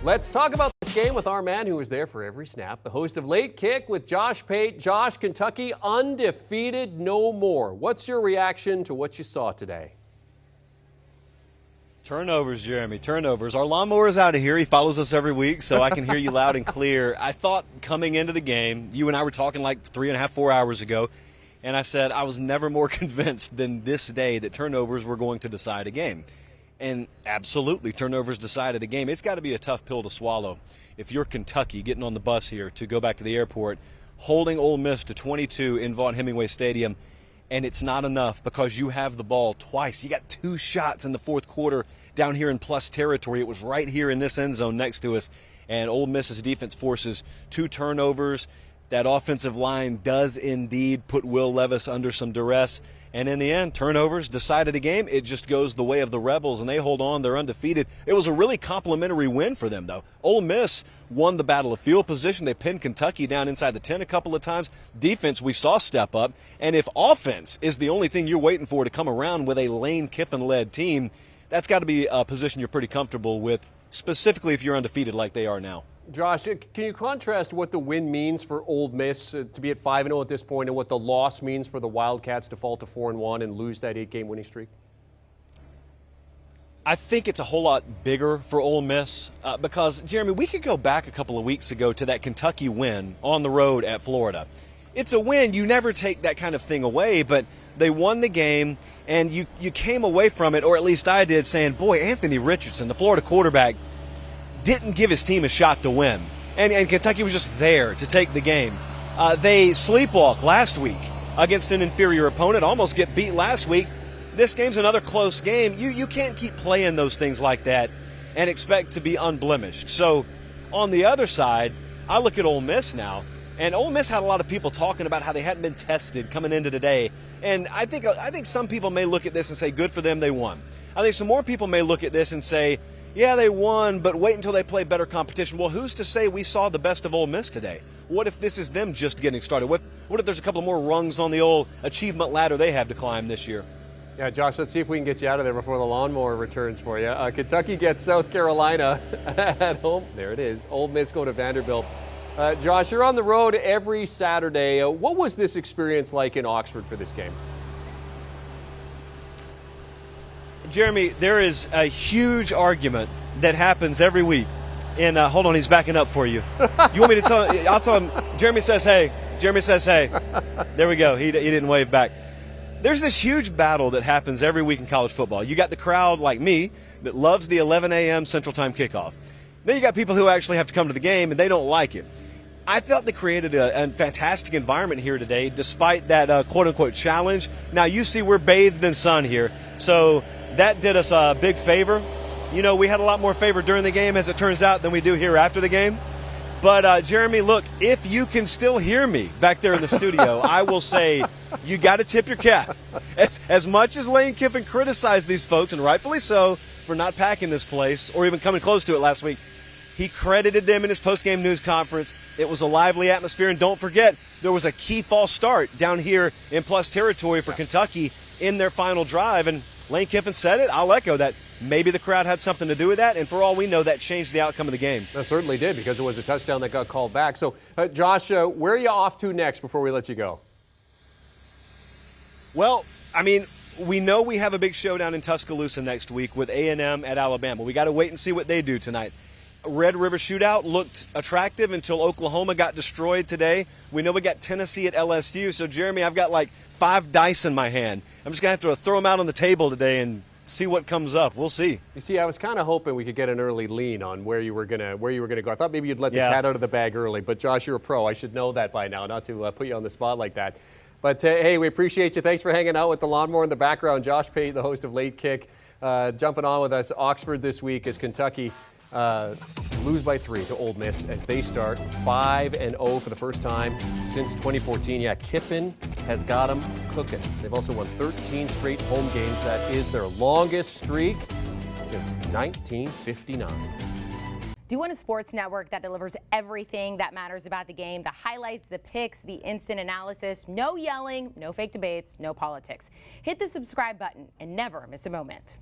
Let's talk about this game with our man who was there for every snap, the host of Late Kick with Josh Pate. Josh, Kentucky undefeated no more. What's your reaction to what you saw today? Turnovers, Jeremy, turnovers. Our lawnmower is out of here. He follows us every week, so I can hear you loud and clear. I thought coming into the game, you and I were talking like 3.5, 4 hours ago, and I said I was never more convinced than this day that turnovers were going to decide a game. And absolutely, turnovers decided a game. It's got to be a tough pill to swallow if you're Kentucky getting on the bus here to go back to the airport, holding Ole Miss to 22 in Vaughn Hemingway Stadium, and it's not enough because you have the ball twice. You got 2 shots in the fourth quarter down here in plus territory. It was right here in this end zone next to us, and Ole Miss's defense forces 2 turnovers. That offensive line does indeed put Will Levis under some duress. And in the end, turnovers decided a game. It just goes the way of the Rebels, and they hold on. They're undefeated. It was a really complimentary win for them, though. Ole Miss won the battle of field position. They pinned Kentucky down inside the 10 a couple of times. Defense, we saw step up. And if offense is the only thing you're waiting for to come around with a Lane Kiffin-led team, that's got to be a position you're pretty comfortable with, specifically if you're undefeated like they are now. Josh, can you contrast what the win means for Ole Miss to be at 5-0 at this point and what the loss means for the Wildcats to fall to 4-1 and lose that 8-game winning streak? I think it's a whole lot bigger for Ole Miss because, Jeremy, we could go back a couple of weeks ago to that Kentucky win on the road at Florida. It's a win. You never take that kind of thing away, but they won the game, and you came away from it, or at least I did, saying, boy, Anthony Richardson, the Florida quarterback, didn't give his team a shot to win. And Kentucky was just there to take the game. They sleepwalked last week against an inferior opponent, almost get beat last week. This game's another close game. You can't keep playing those things like that and expect to be unblemished. So on the other side, I look at Ole Miss now, and Ole Miss had a lot of people talking about how they hadn't been tested coming into today. And I think some people may look at this and say, good for them, they won. I think some more people may look at this and say, yeah, they won, but wait until they play better competition. Well, who's to say we saw the best of Ole Miss today? What if this is them just getting started? What if there's a couple more rungs on the old achievement ladder they have to climb this year? Yeah, Josh, let's see if we can get you out of there before the lawnmower returns for you. Kentucky gets South Carolina at home. There it is. Ole Miss go to Vanderbilt. Josh, you're on the road every Saturday. What was this experience like in Oxford for this game? Jeremy, there is a huge argument that happens every week. And hold on, he's backing up for you. You want me to tell him? I'll tell him. Jeremy says, hey. Jeremy says, hey. There we go. He didn't wave back. There's this huge battle that happens every week in college football. You got the crowd like me that loves the 11 a.m. Central Time kickoff. Then you got people who actually have to come to the game and they don't like it. I felt they created a fantastic environment here today, despite that quote-unquote challenge. Now, you see we're bathed in sun here, so that did us a big favor. You know, we had a lot more favor during the game, as it turns out, than we do here after the game. But, Jeremy, look, if you can still hear me back there in the studio, I will say you got to tip your cap. As much as Lane Kiffin criticized these folks, and rightfully so, for not packing this place or even coming close to it last week, he credited them in his post-game news conference. It was a lively atmosphere. And don't forget, there was a key false start down here in plus territory for Kentucky in their final drive. And Lane Kiffin said it. I'll echo that. Maybe the crowd had something to do with that. And for all we know, that changed the outcome of the game. That certainly did, because it was a touchdown that got called back. So, Josh, where are you off to next before we let you go? Well, I mean, we know we have a big showdown in Tuscaloosa next week with A&M at Alabama. We got to wait and see what they do tonight. Red River Shootout looked attractive until Oklahoma got destroyed today. We know we got Tennessee at LSU. So, Jeremy, I've got like 5 dice in my hand. I'm just going to have to throw them out on the table today and see what comes up. We'll see. You see, I was kind of hoping we could get an early lean on where you were gonna go. I thought maybe you'd let the cat out of the bag early. But, Josh, you're a pro. I should know that by now, not to put you on the spot like that. But, hey, we appreciate you. Thanks for hanging out with the lawnmower in the background. Josh Pate, the host of Late Kick, jumping on with us. Oxford this week as Kentucky lose by 3 to Ole Miss as they start 5-0 for the first time since 2014. Yeah, Kiffin has got them cooking. They've also won 13 straight home games. That is their longest streak since 1959. Do you want a sports network that delivers everything that matters about the game? The highlights, the picks, the instant analysis, no yelling, no fake debates, no politics. Hit the subscribe button and never miss a moment.